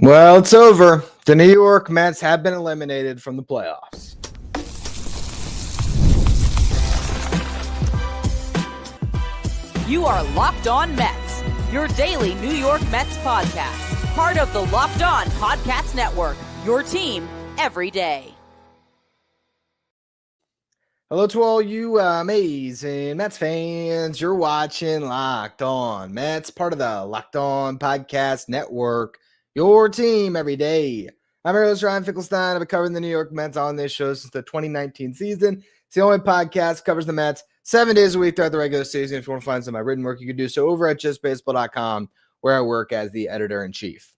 Well, it's over. The New York Mets have been eliminated from the playoffs. You are Locked On Mets, your daily New York Mets podcast. Part of the Locked On Podcast Network, your team every day. Hello to all you amazing Mets fans. You're watching Locked On Mets, part of the Locked On Podcast Network, your team every day. I'm your host, Ryan Finkelstein. I've been covering the New York Mets on this show since the 2019 season. It's the only podcast that covers the Mets 7 days a week throughout the regular season. If you want to find some of my written work, you can do so over at justbaseball.com, where I work as the editor-in-chief.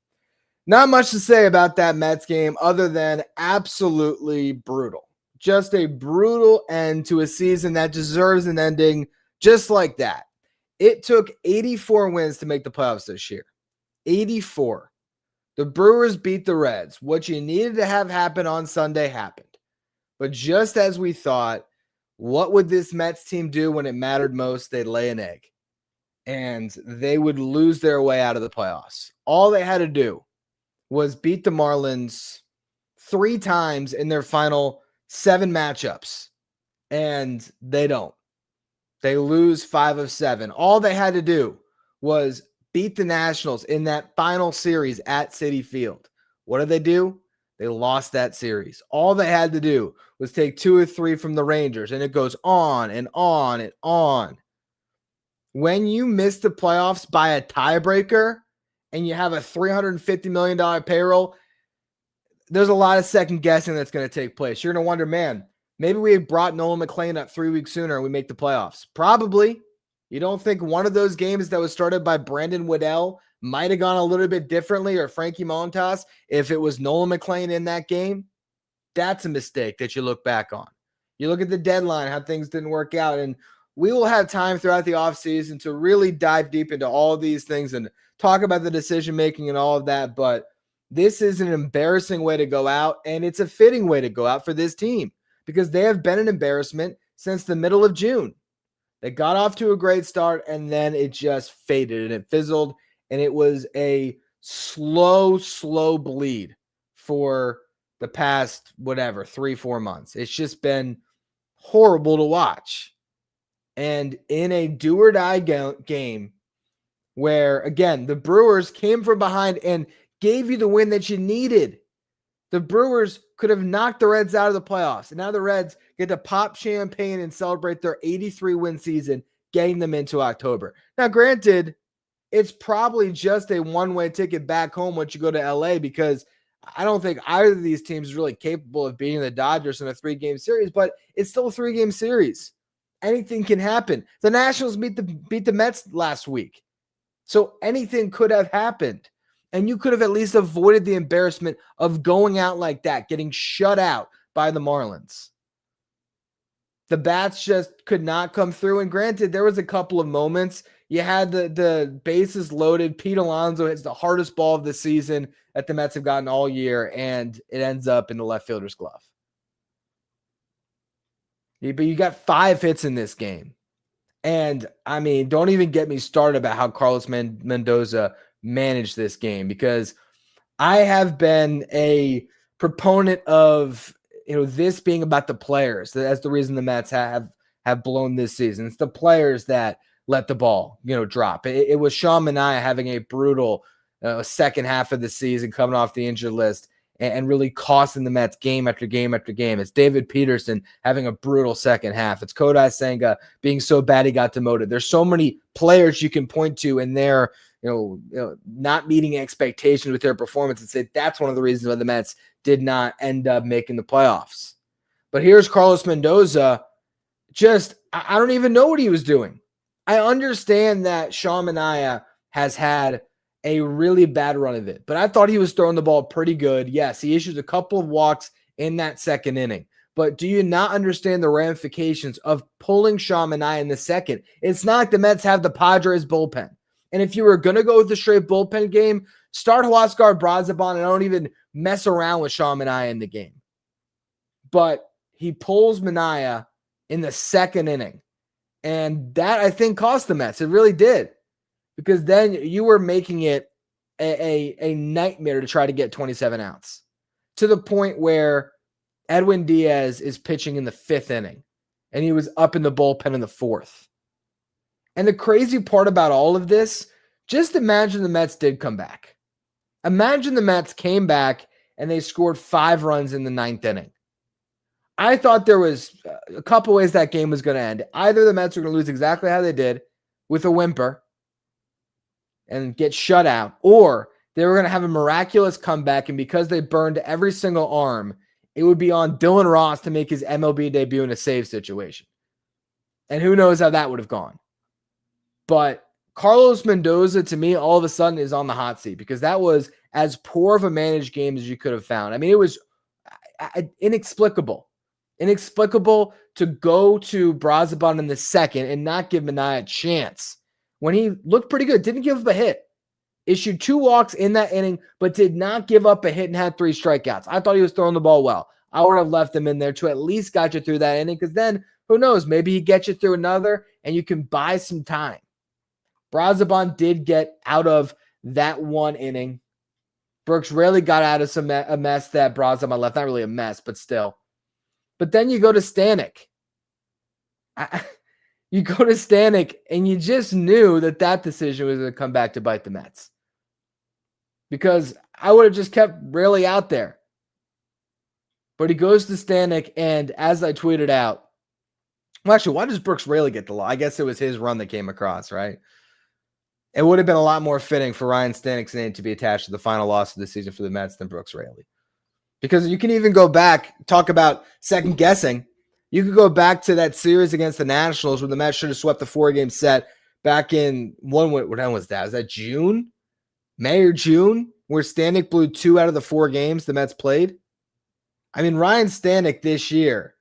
Not much to say about that Mets game other than absolutely brutal. Just a brutal end to a season that deserves an ending just like that. It took 84 wins to make the playoffs this year. 84. The Brewers beat the Reds. What you needed to have happen on Sunday happened. But just as we thought, what would this Mets team do when it mattered most? They'd lay an egg. And they would lose their way out of the playoffs. All they had to do was beat the Marlins 3 times in their final 7 matchups, and they don't. They lose 5 of 7. All they had to do was beat the Nationals in that final series at Citi Field. What did they do? They lost that series. All they had to do was take 2 or 3 from the Rangers, and it goes on and on and on. When you miss the playoffs by a tiebreaker and you have a $350 million payroll, there's a lot of second guessing that's going to take place. You're going to wonder, man, maybe we had brought Nolan McLean up 3 weeks sooner and we make the playoffs. Probably. You don't think one of those games that was started by Brandon Waddell might have gone a little bit differently, or Frankie Montas, if it was Nolan McLean in that game? That's a mistake that you look back on. You look at the deadline, how things didn't work out, and we will have time throughout the offseason to really dive deep into all of these things and talk about the decision-making and all of that, but this is an embarrassing way to go out, and it's a fitting way to go out for this team because they have been an embarrassment since the middle of June. They got off to a great start, and then it just faded, and it fizzled, and it was a slow bleed for the past, 3-4 months. It's just been horrible to watch. And in a do-or-die game where, again, the Brewers came from behind and gave you the win that you needed. The Brewers could have knocked the Reds out of the playoffs. And now the Reds get to pop champagne and celebrate their 83-win season, getting them into October. Now, granted, it's probably just a one-way ticket back home once you go to LA, because I don't think either of these teams is really capable of beating the Dodgers in a 3-game series, but it's still a 3-game series. Anything can happen. The Nationals beat the Mets last week. So anything could have happened. And you could have at least avoided the embarrassment of going out like that, getting shut out by the Marlins. The bats just could not come through. And granted, there was a couple of moments. You had the bases loaded. Pete Alonso hits the hardest ball of the season that the Mets have gotten all year, and it ends up in the left fielder's glove. But you got 5 hits in this game. And, I mean, don't even get me started about how Carlos Mendoza manage this game, because I have been a proponent of this being about the players. That's the reason the Mets have blown this season. It's the players that let the ball drop. It was Sean Manaea having a brutal second half of the season, coming off the injured list and really costing the Mets game after game after game. It's David Peterson having a brutal second half. It's Kodai Senga being so bad he got demoted. There's so many players you can point to in their not meeting expectations with their performance and say that's one of the reasons why the Mets did not end up making the playoffs. But here's Carlos Mendoza. I don't even know what he was doing. I understand that Sean Manaea has had a really bad run of it, but I thought he was throwing the ball pretty good. Yes, he issued a couple of walks in that second inning. But do you not understand the ramifications of pulling Sean Manaea in the second? It's not like the Mets have the Padres bullpen. And if you were going to go with the straight bullpen game, start Huascar Braziban and don't even mess around with Sean Manaea in the game. But he pulls Manaea in the second inning. And that, I think, cost the Mets. It really did. Because then you were making it a nightmare to try to get 27 outs, to the point where Edwin Diaz is pitching in the 5th inning and he was up in the bullpen in the 4th. And the crazy part about all of this, just imagine the Mets did come back. Imagine the Mets came back and they scored 5 runs in the 9th inning. I thought there was a couple ways that game was going to end. Either the Mets were going to lose exactly how they did with a whimper and get shut out, or they were going to have a miraculous comeback, and because they burned every single arm, it would be on Dylan Ross to make his MLB debut in a save situation. And who knows how that would have gone. But Carlos Mendoza, to me, all of a sudden is on the hot seat because that was as poor of a managed game as you could have found. I mean, it was inexplicable. Inexplicable to go to Braziban in the 2nd and not give Minaya a chance when he looked pretty good. Didn't give up a hit. Issued 2 walks in that inning, but did not give up a hit and had 3 strikeouts. I thought he was throwing the ball well. I would have left him in there to at least got you through that inning, because then, who knows, maybe he gets you through another and you can buy some time. Braziban did get out of that 1 inning. Brooks rarely got out of a mess that Braziban left. Not really a mess, but still. But then you go to Stanek. You go to Stanek, and you just knew that decision was going to come back to bite the Mets. Because I would have just kept Raley out there. But he goes to Stanek, and as I tweeted out, well, actually, why does Brooks Raley get the law? I guess it was his run that came across, right? It would have been a lot more fitting for Ryan Stanek's name to be attached to the final loss of the season for the Mets than Brooks Raley. Because you can even go back, talk about second guessing. You could go back to that series against the Nationals where the Mets should have swept the 4-game set back in when was that? Was that June? May or June? Where Stanek blew 2 out of the 4 games the Mets played? I mean, Ryan Stanek this year,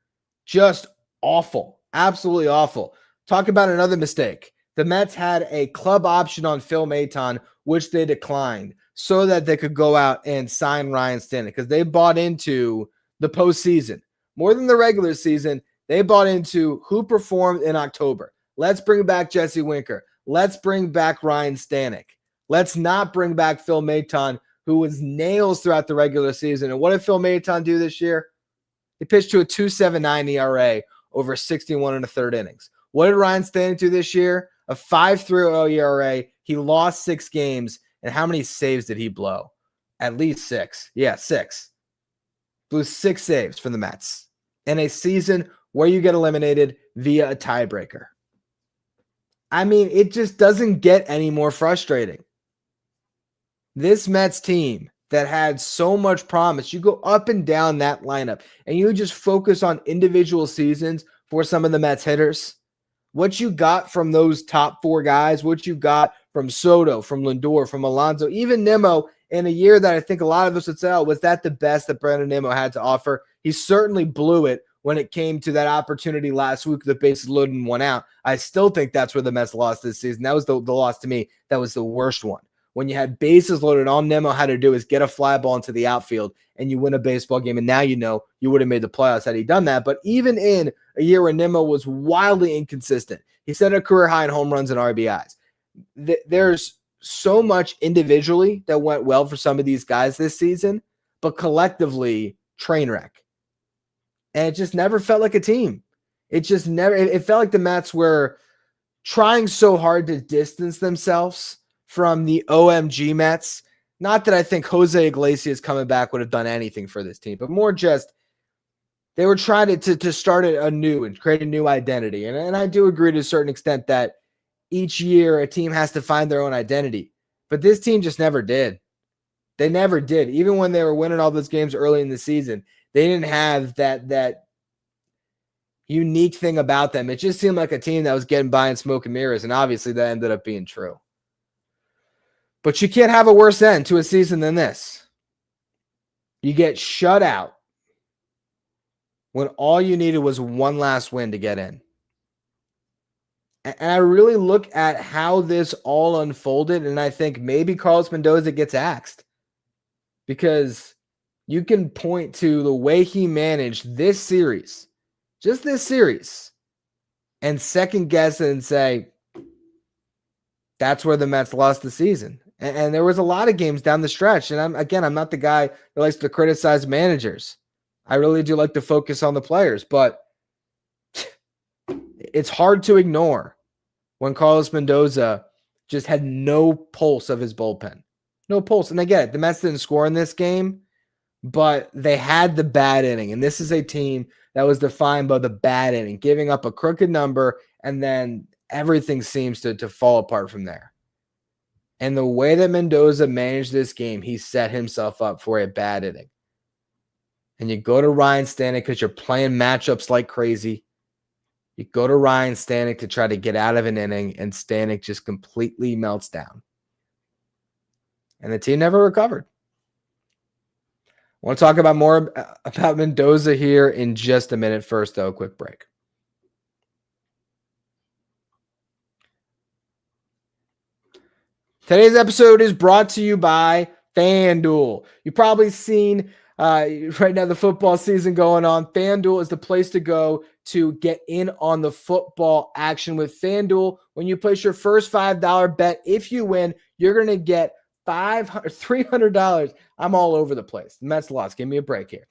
just awful. Absolutely awful. Talk about another mistake. The Mets had a club option on Phil Maton, which they declined, so that they could go out and sign Ryan Stanek, because they bought into the postseason. More than the regular season, they bought into who performed in October. Let's bring back Jesse Winker. Let's bring back Ryan Stanek. Let's not bring back Phil Maton, who was nails throughout the regular season. And what did Phil Maton do this year? He pitched to a 2.79 ERA over 61 1/3 innings. What did Ryan Stanek do this year? A 5.30 ERA. He lost 6 games. And how many saves did he blow? At least 6. Yeah, 6. Blew 6 saves for the Mets in a season where you get eliminated via a tiebreaker. I mean, it just doesn't get any more frustrating. This Mets team that had so much promise, you go up and down that lineup and you just focus on individual seasons for some of the Mets hitters. What you got from those top 4 guys, what you got from Soto, from Lindor, from Alonso, even Nimmo, in a year that I think a lot of us would say, oh, was that the best that Brandon Nimmo had to offer? He certainly blew it when it came to that opportunity last week, the bases loaded and 1 out. I still think that's where the Mets lost this season. That was the loss to me. That was the worst one. When you had bases loaded, all Nimmo had to do is get a fly ball into the outfield and you win a baseball game. And now you know you would have made the playoffs had he done that. But even in a year where Nimmo was wildly inconsistent, he set a career high in home runs and RBIs. There's so much individually that went well for some of these guys this season, but collectively, train wreck. And it just never felt like a team. It felt like the Mets were trying so hard to distance themselves from the OMG Mets. Not that I think Jose Iglesias coming back would have done anything for this team, but more just they were trying to start anew and create a new identity. And I do agree to a certain extent that each year a team has to find their own identity. But this team just never did. They never did. Even when they were winning all those games early in the season, they didn't have that unique thing about them. It just seemed like a team that was getting by in smoke and mirrors, and obviously that ended up being true. But you can't have a worse end to a season than this. You get shut out when all you needed was one last win to get in. And I really look at how this all unfolded, and I think maybe Carlos Mendoza gets axed because you can point to the way he managed this series, just this series, and second guess it and say, that's where the Mets lost the season. And there was a lot of games down the stretch. And I'm not the guy that likes to criticize managers. I really do like to focus on the players, but it's hard to ignore when Carlos Mendoza just had no pulse of his bullpen. No pulse. And I get it. The Mets didn't score in this game, but they had the bad inning. And this is a team that was defined by the bad inning, giving up a crooked number, and then everything seems to fall apart from there. And the way that Mendoza managed this game, he set himself up for a bad inning. And you go to Ryan Stanek because you're playing matchups like crazy. You go to Ryan Stanek to try to get out of an inning, and Stanek just completely melts down. And the team never recovered. I want to talk about more about Mendoza here in just a minute. First, though, a quick break. Today's episode is brought to you by FanDuel. You've probably seen right now the football season going on. FanDuel is the place to go to get in on the football action. With FanDuel, when you place your first $5 bet, if you win, you're going to get $300. I'm all over the place. The Mets lost. Give me a break here.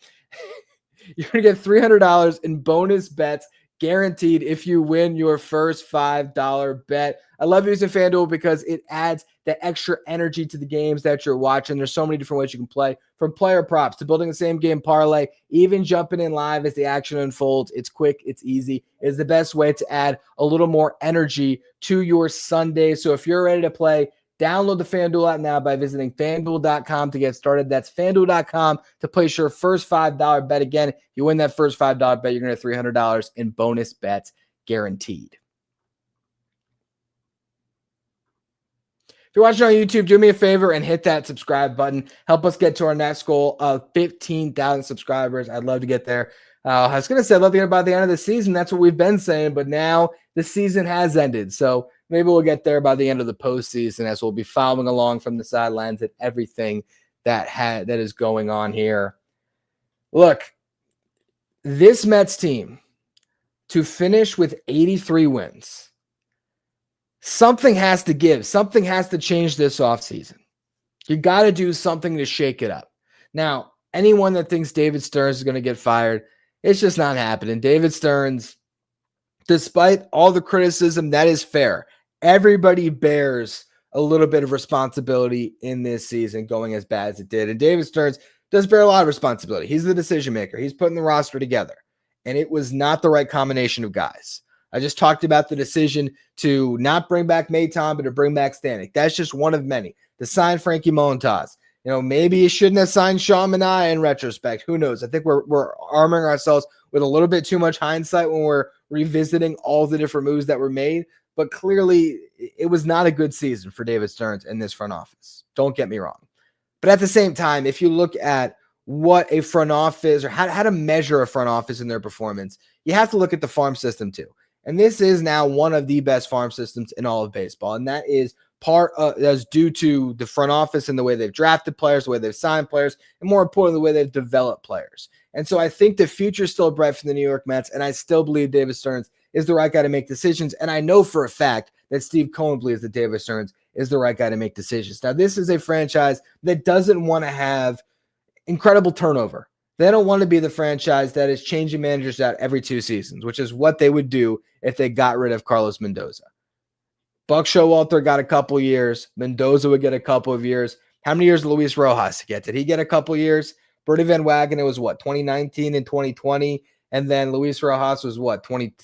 You're going to get $300 in bonus bets guaranteed if you win your first $5 bet. I love using FanDuel because it adds that extra energy to the games that you're watching. There's so many different ways you can play, from player props to building the same game parlay, even jumping in live as the action unfolds. It's quick. It's easy. It's the best way to add a little more energy to your Sunday. So if you're ready to play, download the FanDuel app now by visiting FanDuel.com to get started. That's FanDuel.com to place your first $5 bet. Again, you win that first $5 bet, you're going to have $300 in bonus bets guaranteed. If you're watching on YouTube, do me a favor and hit that subscribe button. Help us get to our next goal of 15,000 subscribers. I'd love to get there. I was going to say I'd love to get by the end of the season. That's what we've been saying, but now the season has ended. So maybe we'll get there by the end of the postseason, as we'll be following along from the sidelines at everything that is going on here. Look, this Mets team to finish with 83 wins, something has to give. Something has to change this offseason. You got to do something to shake it up. Now, anyone that thinks David Stearns is going to get fired, it's just not happening. David Stearns, despite all the criticism, that is fair. Everybody bears a little bit of responsibility in this season going as bad as it did. And David Stearns does bear a lot of responsibility. He's the decision maker. He's putting the roster together. And it was not the right combination of guys. I just talked about the decision to not bring back Maton, but to bring back Stanek. That's just one of many. To sign Frankie Montas. Maybe you shouldn't have signed Sean Manaea in retrospect. Who knows? I think we're arming ourselves with a little bit too much hindsight when we're revisiting all the different moves that were made. But clearly, it was not a good season for David Stearns in this front office. Don't get me wrong. But at the same time, if you look at what a front office, or how to measure a front office in their performance, you have to look at the farm system too. And this is now one of the best farm systems in all of baseball. And that is that's due to the front office and the way they've drafted players, the way they've signed players, and more importantly, the way they've developed players. And so I think the future is still bright for the New York Mets. And I still believe David Stearns is the right guy to make decisions. And I know for a fact that Steve Cohen believes that David Stearns is the right guy to make decisions. Now, this is a franchise that doesn't want to have incredible turnover. They don't want to be the franchise that is changing managers out every 2 seasons, which is what they would do if they got rid of Carlos Mendoza. Buck Showalter got a couple years. Mendoza would get a couple of years. How many years did Luis Rojas get? Did he get a couple years? Bertie Van Wagenen was what, 2019 and 2020? And then Luis Rojas was what, 20?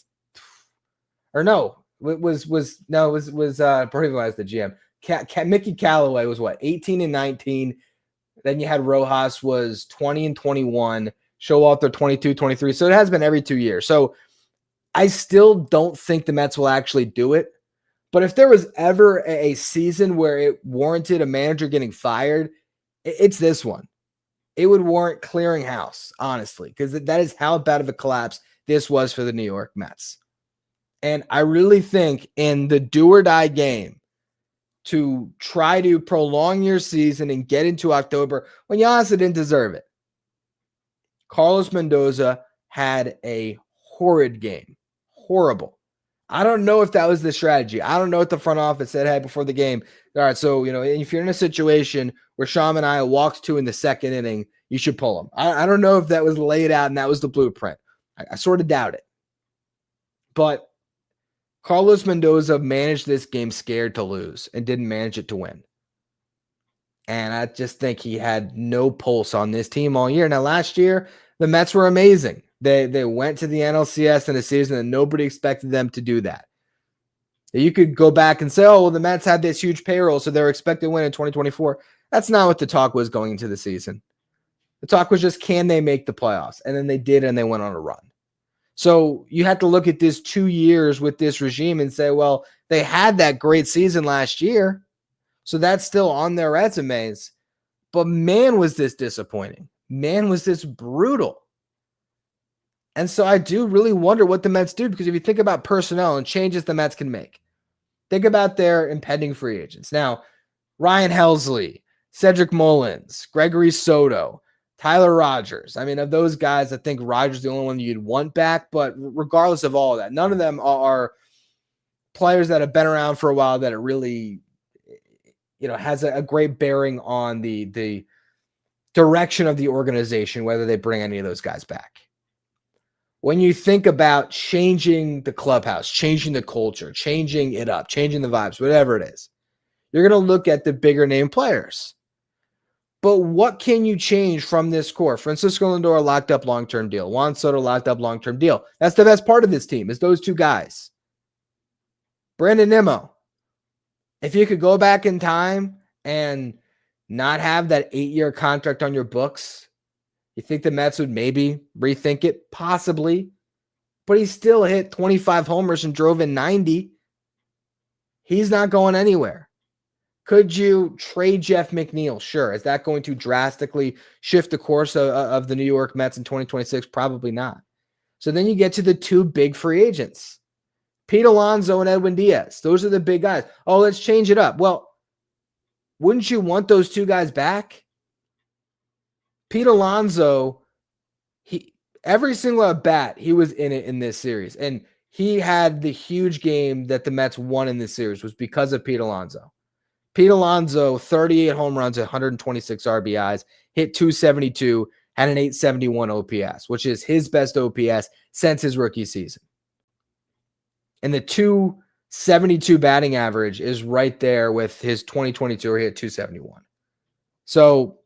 Or no, it was Bertie Van Wagenen, the GM. Mickey Callaway was what, 18 and 19? Then you had Rojas was 20 and 21, Showalter 22, 23. So it has been every 2 years. So I still don't think the Mets will actually do it. But if there was ever a season where it warranted a manager getting fired, it's this one. It would warrant clearing house, honestly, because that is how bad of a collapse this was for the New York Mets. And I really think in the do or die game, to try to prolong your season and get into October when you honestly didn't deserve it, Carlos Mendoza had a horrid game. Horrible. I don't know if that was the strategy. I don't know what the front office said, hey, before the game. All right, so, if you're in a situation where Sean Manaea walks 2 in the second inning, you should pull him. I don't know if that was laid out and that was the blueprint. I sort of doubt it. But Carlos Mendoza managed this game scared to lose and didn't manage it to win. And I just think he had no pulse on this team all year. Now, last year, the Mets were amazing. They went to the NLCS in a season and nobody expected them to do that. You could go back and say, oh, well, the Mets had this huge payroll, so they're expected to win in 2024. That's not what the talk was going into the season. The talk was just, can they make the playoffs? And then they did, and they went on a run. So you have to look at this 2 years with this regime and say, well, they had that great season last year, so that's still on their resumes. But man, was this disappointing. Man, was this brutal. And so I do really wonder what the Mets do, because if you think about personnel and changes the Mets can make, think about their impending free agents. Now, Ryan Helsley, Cedric Mullins, Gregory Soto, Tyler Rogers. I mean, of those guys, I think Rogers is the only one you'd want back. But regardless of all of that, none of them are players that have been around for a while that it really, has a great bearing on the direction of the organization, whether they bring any of those guys back. When you think about changing the clubhouse, changing the culture, changing it up, changing the vibes, whatever it is, you're going to look at the bigger name players. But what can you change from this core? Francisco Lindor locked up long-term deal. Juan Soto locked up long-term deal. That's the best part of this team, is those two guys. Brandon Nimmo, if you could go back in time and not have that 8-year contract on your books, you think the Mets would maybe rethink it? Possibly. But he still hit 25 homers and drove in 90. He's not going anywhere. Could you trade Jeff McNeil? Sure. Is that going to drastically shift the course of the New York Mets in 2026? Probably not. So then you get to the two big free agents, Pete Alonso and Edwin Diaz. Those are the big guys. Oh, let's change it up. Well, wouldn't you want those two guys back? Pete Alonso, every single at bat, he was in it in this series. And he had the huge game that the Mets won in this series was because of Pete Alonso. Pete Alonso, 38 home runs, 126 RBIs, hit 272, had an 871 OPS, which is his best OPS since his rookie season. And the 272 batting average is right there with his 2022 where he hit 271. So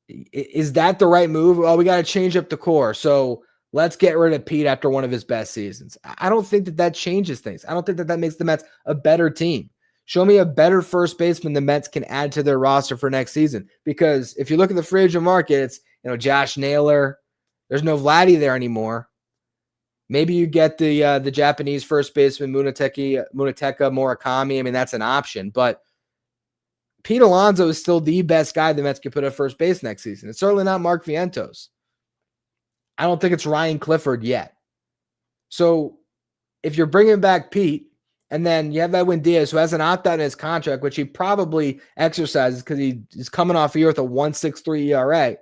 is that the right move? Well, we got to change up the core. So let's get rid of Pete after one of his best seasons. I don't think that changes things. I don't think that makes the Mets a better team. Show me a better first baseman the Mets can add to their roster for next season. Because if you look at the free agent market, it's, Josh Naylor. There's no Vladdy there anymore. Maybe you get the Japanese first baseman, Munetaka Murakami. I mean, that's an option. But Pete Alonso is still the best guy the Mets could put at first base next season. It's certainly not Mark Vientos. I don't think it's Ryan Clifford yet. So if you're bringing back Pete, and then you have Edwin Diaz, who has an opt-out in his contract, which he probably exercises because he is coming off a year with a 1.63 ERA.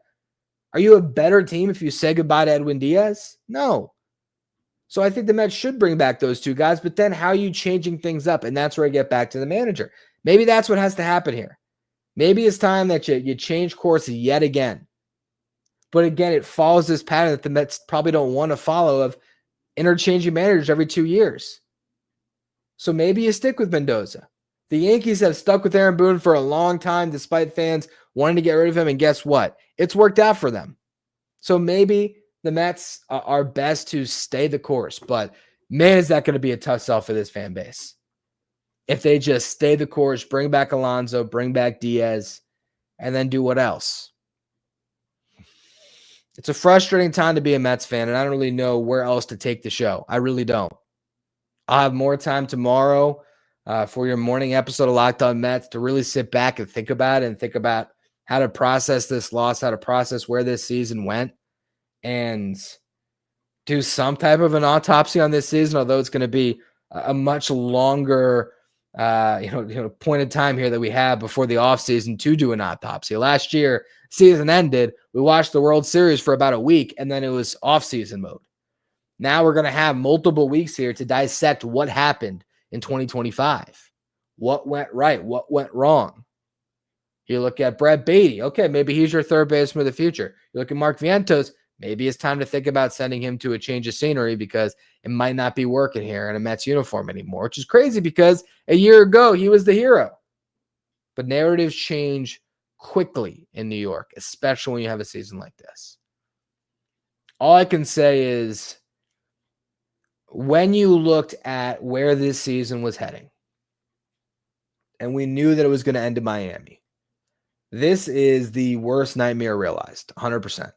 Are you a better team if you say goodbye to Edwin Diaz? No. So I think the Mets should bring back those two guys, but then how are you changing things up? And that's where I get back to the manager. Maybe that's what has to happen here. Maybe it's time that you change course yet again. But again, it follows this pattern that the Mets probably don't want to follow of interchanging managers every 2 years. So maybe you stick with Mendoza. The Yankees have stuck with Aaron Boone for a long time, despite fans wanting to get rid of him. And guess what? It's worked out for them. So maybe the Mets are best to stay the course. But man, is that going to be a tough sell for this fan base. If they just stay the course, bring back Alonso, bring back Diaz, and then do what else? It's a frustrating time to be a Mets fan, and I don't really know where else to take the show. I really don't. I'll have more time tomorrow for your morning episode of Locked On Mets to really sit back and think about it and think about how to process this loss, how to process where this season went, and do some type of an autopsy on this season, although it's going to be a much longer point in time here that we have before the offseason to do an autopsy. Last year, season ended, we watched the World Series for about a week, and then it was offseason mode. Now we're going to have multiple weeks here to dissect what happened in 2025. What went right? What went wrong? You look at Brett Beatty. Okay, maybe he's your third baseman of the future. You look at Mark Vientos. Maybe it's time to think about sending him to a change of scenery because it might not be working here in a Mets uniform anymore, which is crazy because a year ago he was the hero. But narratives change quickly in New York, especially when you have a season like this. All I can say is when you looked at where this season was heading, and we knew that it was going to end in Miami, this is the worst nightmare realized, 100%.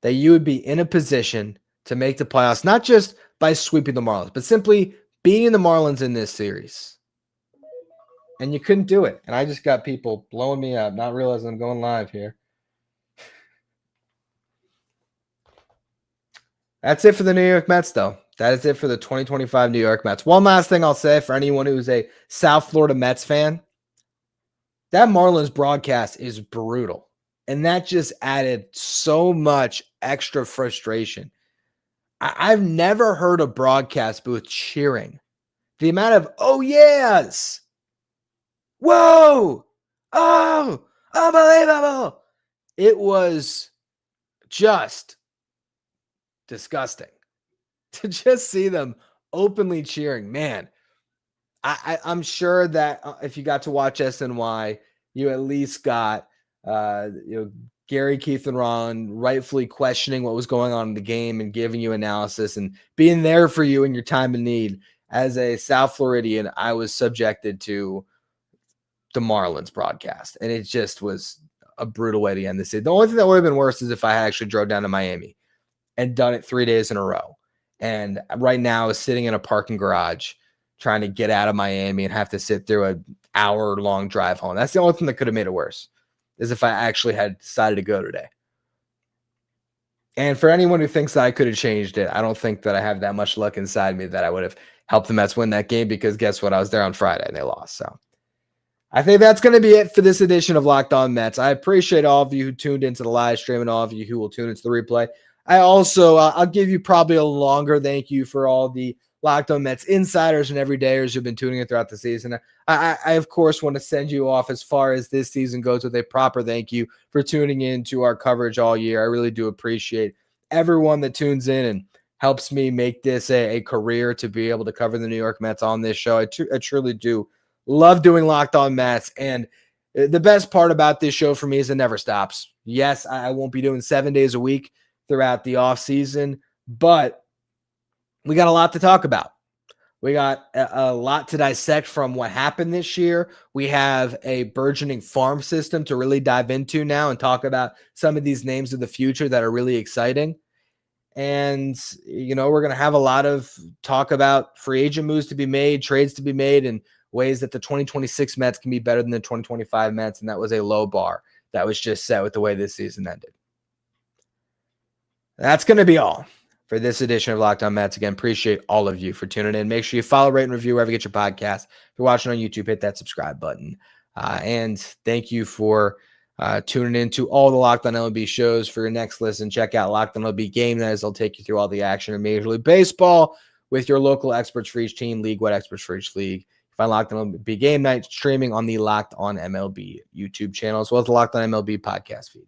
That you would be in a position to make the playoffs, not just by sweeping the Marlins, but simply beating the Marlins in this series. And you couldn't do it. And I just got people blowing me up, not realizing I'm going live here. That's it for the New York Mets, though. That is it for the 2025 New York Mets. One last thing I'll say for anyone who's a South Florida Mets fan, that Marlins broadcast is brutal. And that just added so much extra frustration. I've never heard a broadcast booth cheering. The amount of, oh, yes. Whoa. Oh, unbelievable. It was just disgusting to just see them openly cheering. Man, I'm sure that if you got to watch SNY, you at least got Gary, Keith, and Ron rightfully questioning what was going on in the game and giving you analysis and being there for you in your time of need. As a South Floridian, I was subjected to the Marlins broadcast, and it just was a brutal way to end the season. The only thing that would have been worse is if I had actually drove down to Miami and done it 3 days in a row. And right now is sitting in a parking garage trying to get out of Miami and have to sit through an hour-long drive home. That's the only thing that could have made it worse, is if I actually had decided to go today. And for anyone who thinks that I could have changed it, I don't think that I have that much luck inside me that I would have helped the Mets win that game, because guess what? I was there on Friday and they lost. So I think that's going to be it for this edition of Locked On Mets. I appreciate all of you who tuned into the live stream and all of you who will tune into the replay. I also, I'll give you probably a longer thank you for all the Locked On Mets insiders and everydayers who've been tuning in throughout the season. I of course, want to send you off as far as this season goes with a proper thank you for tuning in to our coverage all year. I really do appreciate everyone that tunes in and helps me make this a career to be able to cover the New York Mets on this show. I truly do love doing Locked On Mets. And the best part about this show for me is it never stops. Yes, I won't be doing 7 days a week throughout the offseason, but we got a lot to talk about. We got a lot to dissect from what happened this year. We have a burgeoning farm system to really dive into now and talk about some of these names of the future that are really exciting. And, we're going to have a lot of talk about free agent moves to be made, trades to be made, and ways that the 2026 Mets can be better than the 2025 Mets. And that was a low bar that was just set with the way this season ended. That's going to be all for this edition of Locked On Mets. Again, appreciate all of you for tuning in. Make sure you follow, rate, and review wherever you get your podcast. If you're watching on YouTube, hit that subscribe button. And thank you for tuning in to all the Locked On MLB shows. For your next listen, check out Locked On MLB Game Nights. They'll take you through all the action in Major League Baseball with your local experts for each team, league-wide experts for each league. Find Locked On MLB Game Night streaming on the Locked On MLB YouTube channel, as well as the Locked On MLB podcast feed.